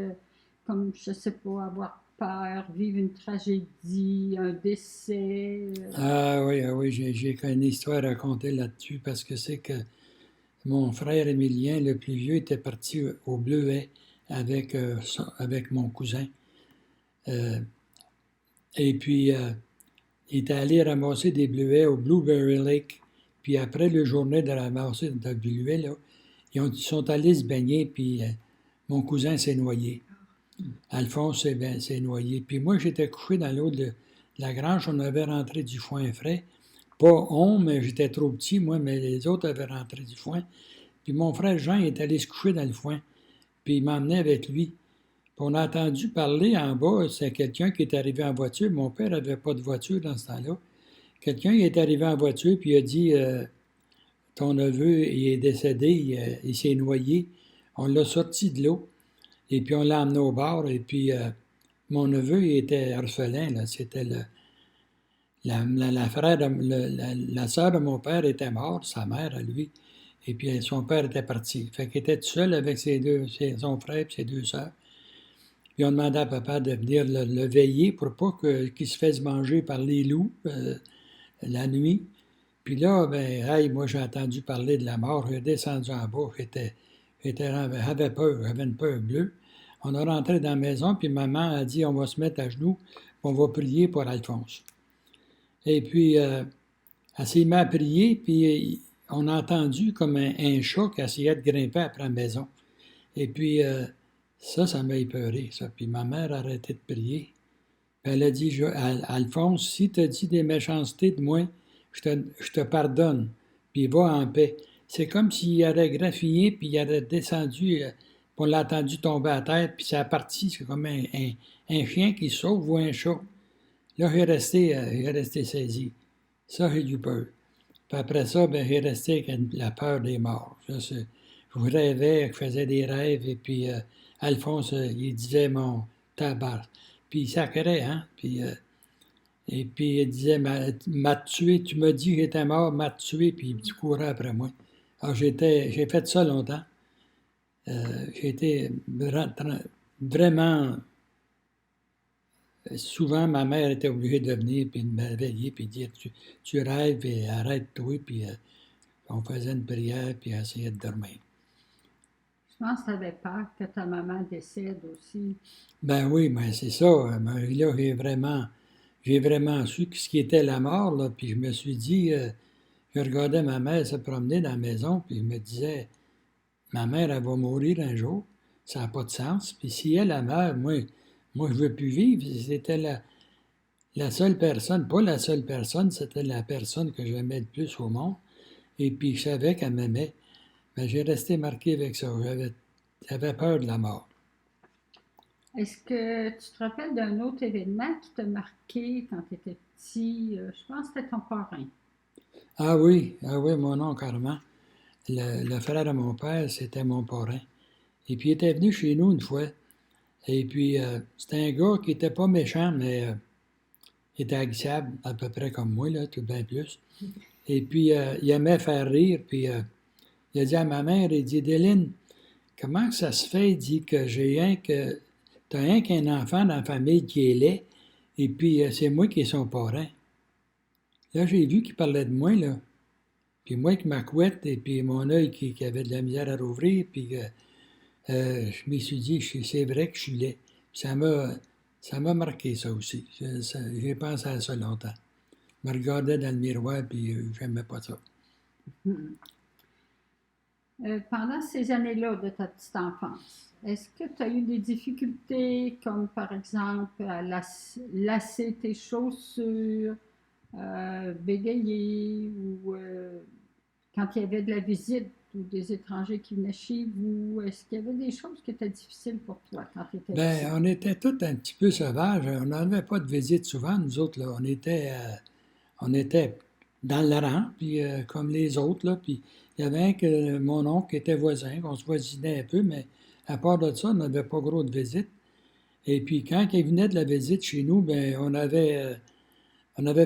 comme, je sais pas, avoir peur, vivre une tragédie, un décès? Ah oui, j'ai une histoire à raconter là-dessus, parce que c'est que mon frère Émilien, le plus vieux, était parti au Bleuet avec mon cousin. Euh, et puis, il était allé ramasser des bleuets au Blueberry Lake. Puis après la journée de ramasser des bleuets, là, ils sont allés se baigner, puis mon cousin s'est noyé. Alphonse s'est noyé. Puis moi, j'étais couché dans l'eau de la grange, on avait rentré du foin frais. Pas on, mais j'étais trop petit, moi, mais les autres avaient rentré du foin. Puis mon frère Jean est allé se coucher dans le foin, puis il m'emmenait avec lui. Puis on a entendu parler en bas, c'est quelqu'un qui est arrivé en voiture. Mon père n'avait pas de voiture dans ce temps-là. Quelqu'un est arrivé en voiture, puis il a dit ton neveu, il est décédé, il s'est noyé. On l'a sorti de l'eau, et puis on l'a emmené au bar, et puis mon neveu, il était orphelin, là. C'était la sœur de mon père était morte, sa mère à lui, et puis son père était parti. Fait qu'il était tout seul avec son frère et ses deux sœurs. Puis on demandait à papa de venir le veiller pour pas qu'il se fasse manger par les loups la nuit. Puis là, ben, hey, moi j'ai entendu parler de la mort, j'ai descendu en bas, j'avais peur, j'avais une peur bleue. On a rentré dans la maison, puis maman a dit on va se mettre à genoux, on va prier pour Alphonse. Et puis, elle s'est mise à prier, puis on a entendu comme un chat qui essayait de grimper après la maison. Et puis, ça m'a épeuré, ça. Puis ma mère a arrêté de prier. Puis elle a dit, Alphonse, si tu as dit des méchancetés de moi, je te pardonne, puis va en paix. C'est comme s'il aurait graffillé, puis il aurait descendu, puis on l'a entendu tomber à terre, puis ça a parti. C'est comme un chien qui sauve ou un chat. Là, j'ai resté saisi. Ça, j'ai eu peur. Puis après ça, ben, j'ai resté avec la peur des morts. Je rêvais, je faisais des rêves, et puis Alphonse, il disait mon tabac. Puis il sacrait, hein? Puis, et puis il disait, m'a tué, tu m'as dit que j'étais mort, m'a tué, puis il courait après moi. Alors j'ai fait ça longtemps. J'ai été vraiment. Souvent, ma mère était obligée de venir puis de me réveiller puis de dire tu rêves et arrête-toi, puis on faisait une prière puis on essayait de dormir. Je pense que tu avais peur que ta maman décède aussi. Ben oui, mais c'est ça. Mais là, j'ai vraiment su ce qui était la mort, là, puis je me suis dit, je regardais ma mère se promener dans la maison, puis je me disais, ma mère, elle va mourir un jour, ça n'a pas de sens. Puis si elle, la meurt, moi je ne veux plus vivre. C'était la seule personne, pas la seule personne, c'était la personne que j'aimais le plus au monde. Et puis je savais qu'elle m'aimait. Mais j'ai resté marqué avec ça. J'avais peur de la mort. Est-ce que tu te rappelles d'un autre événement qui t'a marqué quand tu étais petit? Je pense que c'était ton parrain. Ah oui, mon oncle Armand. Le frère de mon père, c'était mon parrain. Et puis il était venu chez nous une fois. Et puis, c'était un gars qui était pas méchant, mais il était agréable, à peu près comme moi, là, tout bien plus. Et puis, il aimait faire rire, puis il a dit à ma mère, il dit, Déline, comment que ça se fait, il dit que t'as rien qu'un enfant dans la famille qui est laid, et puis c'est moi qui est son parrain. Là, j'ai vu qu'il parlait de moi, là. Puis moi avec ma couette, et puis mon œil qui avait de la misère à rouvrir, puis je me suis dit, c'est vrai que je suis laid. Puis ça m'a marqué, ça aussi. J'ai pensé à ça longtemps. Je me regardais dans le miroir, puis j'aimais pas ça. Pendant ces années-là de ta petite enfance, est-ce que tu as eu des difficultés, comme par exemple à lasser tes chaussures, bégayer, ou quand il y avait de la visite ou des étrangers qui venaient chez vous? Est-ce qu'il y avait des choses qui étaient difficiles pour toi quand tu étais petit? Ben, on était tous un petit peu sauvages. On n'avait pas de visite souvent, nous autres, là. On était dans le rang, puis comme les autres, là. Puis il y avait un que mon oncle était voisin, on se voisinait un peu, mais à part de ça, on n'avait pas gros de visite. Et puis quand il venait de la visite chez nous, ben on avait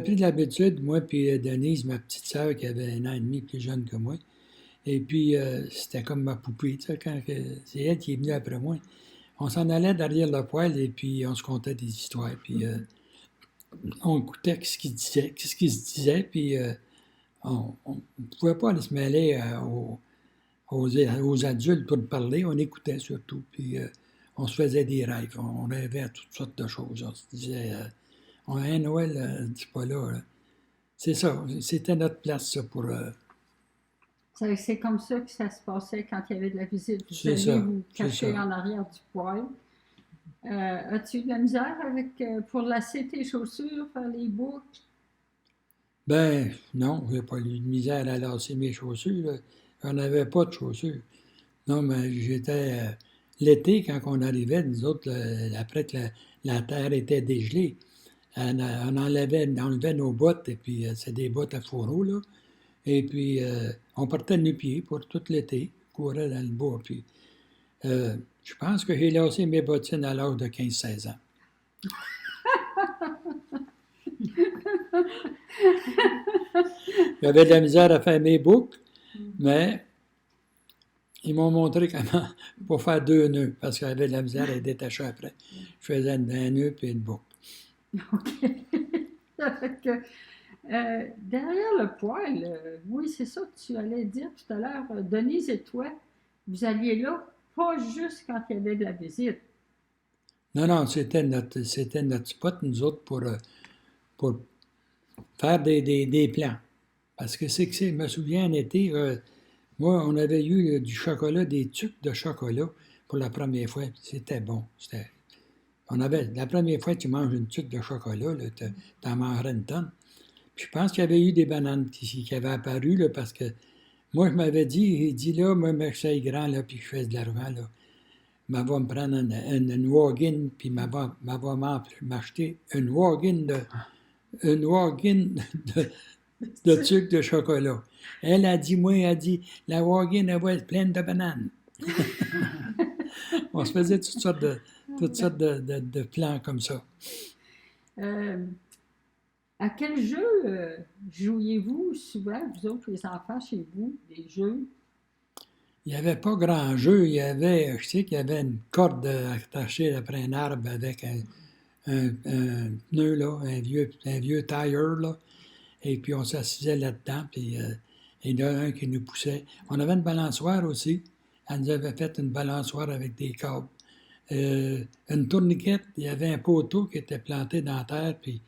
pris de l'habitude, moi puis Denise, ma petite sœur, qui avait 1 an et demi plus jeune que moi. Et puis c'était comme ma poupée, tu sais, c'est elle qui est venue après moi. On s'en allait derrière le poêle et puis on se contait des histoires. Puis on écoutait ce qu'il disait, ce qu'il se disait, puis on ne pouvait pas aller se mêler aux adultes pour parler, on écoutait surtout. Puis on se faisait des rêves, on rêvait à toutes sortes de choses. On se disait, un Noël, c'est pas là, là. C'est ça, c'était notre place, ça, pour. C'est comme ça que ça se passait quand il y avait de la visite. Vous C'est alliez ça, vous c'est cacher ça. en arrière du poêle. As-tu eu de la misère pour lasser tes chaussures, faire les boucles? Ben, non, j'ai pas eu de misère à lasser mes chaussures, là. J'en avais pas de chaussures. Non, mais j'étais. L'été, quand on arrivait, nous autres, après que la terre était dégelée, on enlevait nos bottes, et puis c'est des bottes à fourreau, là. Et puis, on partait de nu-pieds pour tout l'été, courait dans le bois. Puis, je pense que j'ai lancé mes bottines à l'âge de 15-16 ans. J'avais de la misère à faire mes boucles, mais ils m'ont montré comment pour faire 2 nœuds, parce qu'il y avait de la misère à les détacher après. Je faisais un nœud puis une boucle. OK. Fait que, derrière le poêle, oui, c'est ça que tu allais dire tout à l'heure. Denise et toi, vous alliez là, pas juste quand il y avait de la visite. Non, non, c'était notre spot, nous autres, pour faire des plans. Parce que je me souviens, en été, moi, on avait eu du chocolat, des tucs de chocolat pour la première fois. C'était bon. La première fois que tu manges une tuque de chocolat, là, t'en mangerais une tonne. Puis je pense qu'il y avait eu des bananes qui avaient apparu, là, parce que moi, je m'avais dit, il dit là, moi, que je grand, là, puis que je fais de l'argent, là, m'a va me prendre une wagon, puis m'a va m'acheter une wagon de sucre de chocolat. Elle a dit, moi, elle a dit, la wagon, elle va être pleine de bananes. On se faisait toutes sortes de plans comme ça. À quel jeu jouiez-vous souvent, vous autres, les enfants, chez vous, des jeux? Il n'y avait pas grand jeu. Je sais qu'il y avait une corde attachée après un arbre avec un pneu, là, un vieux tire, là. Et puis on s'assisait là-dedans, puis il y en a un qui nous poussait. On avait une balançoire aussi. Elle nous avait fait une balançoire avec des câbles. Une tourniquette, il y avait un poteau qui était planté dans la terre, puis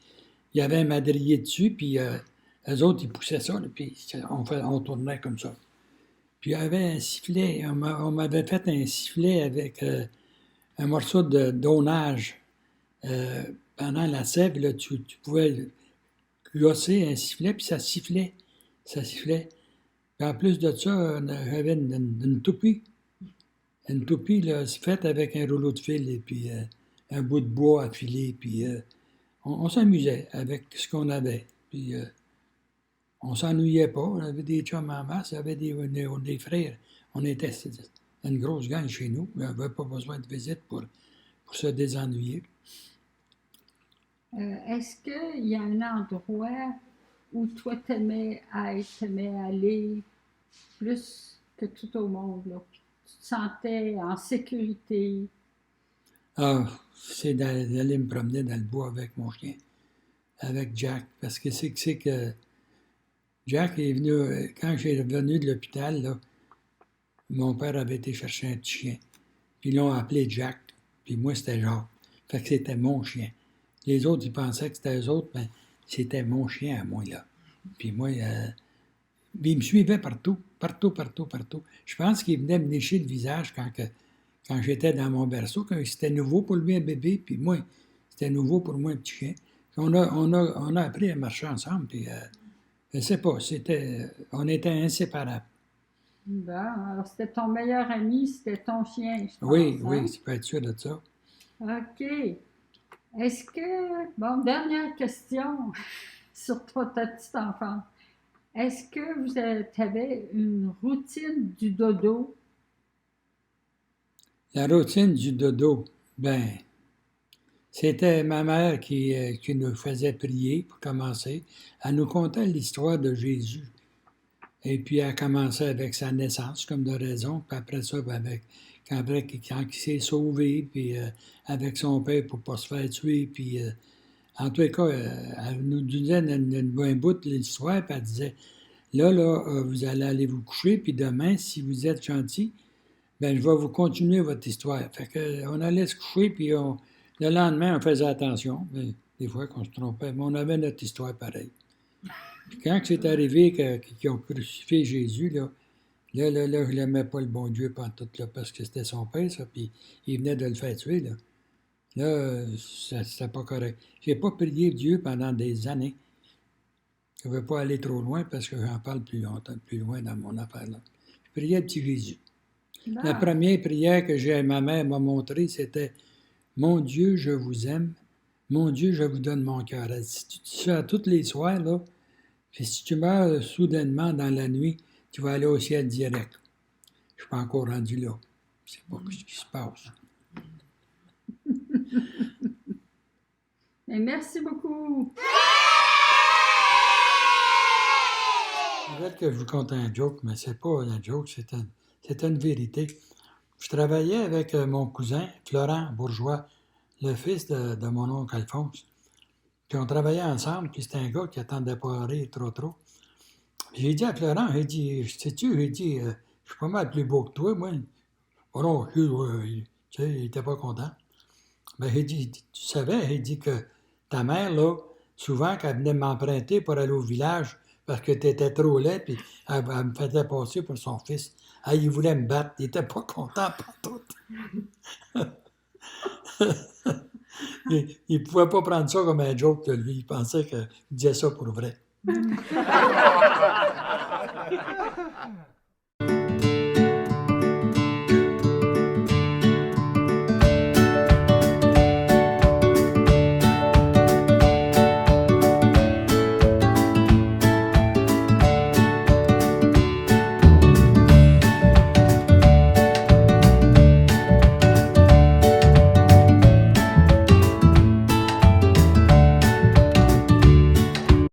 il y avait un madrier dessus, puis eux autres, ils poussaient ça, là, puis on tournait comme ça. Puis il y avait un sifflet. On m'avait fait un sifflet avec un morceau d'onage. Pendant la sève, là, tu pouvais gosser un sifflet, puis ça sifflait. Ça sifflait. Puis en plus de ça, j'avais une toupie. Une toupie, là, faite avec un rouleau de fil et puis un bout de bois affilé. Puis on s'amusait avec ce qu'on avait. Puis on s'ennuyait pas. On avait des chums en masse, il y avait des frères. On était une grosse gang chez nous. On n'avait pas besoin de visite pour se désennuyer. Est-ce qu'il y a un endroit où toi t'aimais être, t'aimais aller plus que tout au monde, là? Tu te sentais en sécurité? Ah, c'est d'aller me promener dans le bois avec mon chien, avec Jack, parce que c'est que Jack est venu, quand j'ai revenu de l'hôpital, là, mon père avait été chercher un petit chien. Puis ils l'ont appelé Jack. Puis moi, c'était Jacques. Fait que c'était mon chien. Les autres, ils pensaient que c'était eux autres, mais c'était mon chien à moi, là. Puis moi, il me suivait partout, partout, partout, partout. Je pense qu'il venait me lécher le visage quand j'étais dans mon berceau, quand c'était nouveau pour lui un bébé, puis moi, c'était nouveau pour moi un petit chien. Puis on a appris à marcher ensemble, puis je sais pas, on était inséparables. Bon, alors c'était ton meilleur ami, c'était ton chien, je pense. Oui, hein? oui, tu peux être sûr de ça. OK. Est-ce que, bon, dernière question sur toi, ta petite enfance. Est-ce que vous avais une routine du dodo? La routine du dodo, ben, c'était ma mère qui nous faisait prier pour commencer. Elle nous contait l'histoire de Jésus. Et puis elle commençait avec sa naissance, comme de raison, puis après ça, quand il s'est sauvé, puis avec son père pour ne pas se faire tuer, puis en tout cas, elle nous disait un bout de l'histoire, puis elle disait, là, vous allez aller vous coucher, puis demain, si vous êtes gentil, ben je vais vous continuer votre histoire. Fait que on allait se coucher, puis le lendemain, on faisait attention. Mais des fois qu'on se trompait, mais on avait notre histoire pareille. Puis quand c'est arrivé qu'ils ont crucifié Jésus, là, je l'aimais pas le bon Dieu pantoute, là, parce que c'était son père, ça, puis il venait de le faire tuer, là. Là, c'était pas correct. J'ai pas prié Dieu pendant des années. Je ne veux pas aller trop loin parce que j'en parle plus longtemps, plus loin dans mon affaire, là. Je priais le petit Jésus. Bon. La première prière que ma mère m'a montrée, c'était « Mon Dieu, je vous aime. Mon Dieu, je vous donne mon cœur. » Si tu dis ça tous les soirs, là, puis si tu meurs soudainement dans la nuit, tu vas aller au ciel direct. Je ne suis pas encore rendu là. Je ne sais pas ce qui se passe. Et merci beaucoup. Je voudrais que je vous conte un joke, mais c'est pas un joke, c'est une vérité. Je travaillais avec mon cousin, Florent Bourgeois, le fils de mon oncle Alphonse. Puis on travaillait ensemble, puis c'était un gars qui attendait pas rire trop. J'ai dit à Florent, sais-tu, je suis pas mal plus beau que toi, moi. Oh non, tu sais, il était pas content. Ben, il dit, tu savais, il dit que ta mère, là, souvent, quand elle venait m'emprunter pour aller au village, parce que tu étais trop laid, puis elle me faisait passer pour son fils. Ah, il voulait me battre, il était pas content pour tout. Il pouvait pas prendre ça comme un joke de lui, il pensait qu'il disait ça pour vrai.